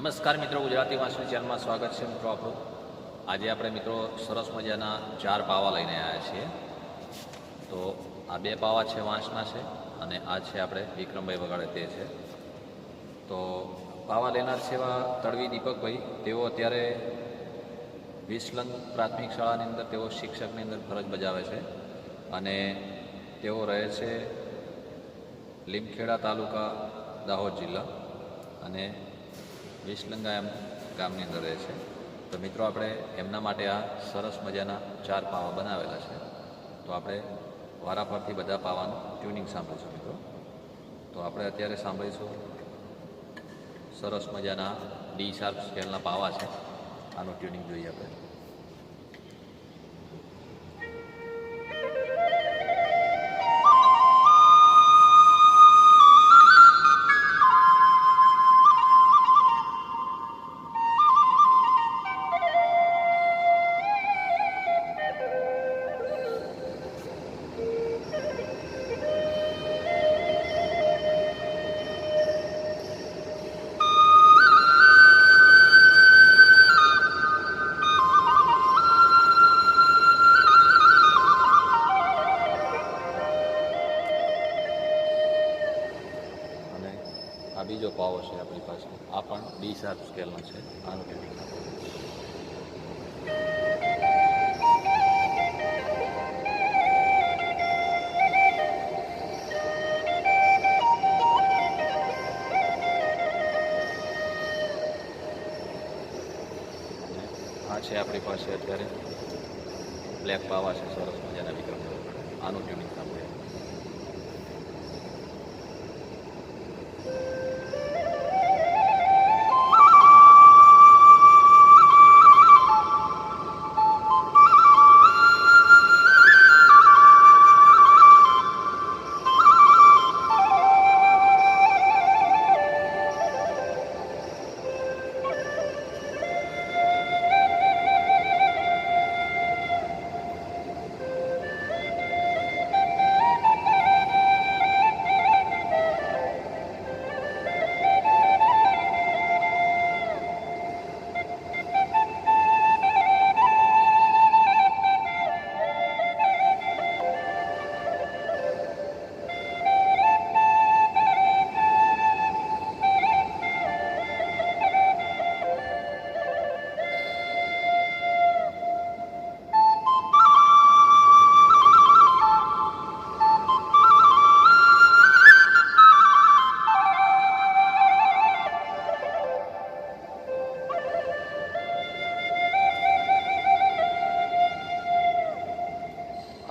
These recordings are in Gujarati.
નમસ્કાર મિત્રો, ગુજરાતી વાંચન ચેનલમાં સ્વાગત છે મિત્રો આપણું. આજે આપણે મિત્રો સરસ મજાના 4 પાવા લઈને આવ્યા છીએ. તો આ 2 પાવા છે વાંસના છે અને આ છે આપણે વિક્રમભાઈ વગાડે તે છે. તો પાવા લેનાર છે એવા તડવી દીપકભાઈ. તેઓ અત્યારે વિસલંગ પ્રાથમિક શાળાની અંદર તેઓ શિક્ષકની અંદર ફરજ બજાવે છે અને તેઓ રહે છે લીમખેડા તાલુકા, દાહોદ જિલ્લા અને વિસલંગા એમ ગામની અંદર રહે છે. તો મિત્રો આપણે એમના માટે આ સરસ મજાના 4 પાવા બનાવેલા છે. તો આપણે વારાફરતી બધા પાવાનું ટ્યુનિંગ સાંભળીશું મિત્રો. તો આપણે અત્યારે સાંભળીશું સરસ મજાના ડી શાર્પ સ્કેલના પાવા છે. આનું ટ્યુનિંગ જોઈએ આપણે. આ બીજો પાવો છે આપણી પાસે, આ પણ ડી શાર્પ સ્કેલનો છે. આનું ટ્યુનિંગ આ છે આપણી પાસે અત્યારે બ્લેક પાવા છે સરસ મજાના વિક્રમ. આનું ટ્યુનિંગ સાંભળીએ.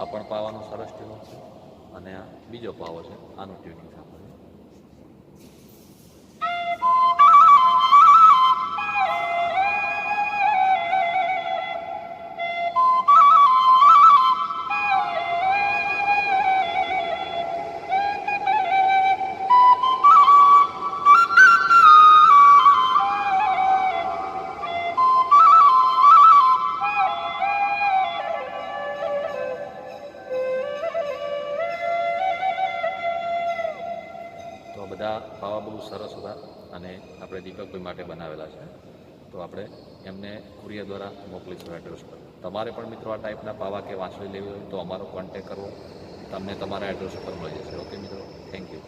આ પણ પાવાનું સરસ ટ્યુનિંગ છે અને આ બીજો પાવો છે. આનું ટ્યુનિંગ સાંભળીએ. તો બધા પાવા બહુ સરસ હતા અને આપણે દીપકભાઈ માટે બનાવેલા છે. તો આપણે એમને કુરિયર દ્વારા મોકલીશું એડ્રેસ પર. તમારે પણ મિત્રો આ ટાઈપના પાવા કે વાંસળી લેવી હોય તો અમારો કોન્ટેક કરવો, તમને તમારા એડ્રેસ પર મળી જશે. ઓકે મિત્રો, થેન્ક યુ.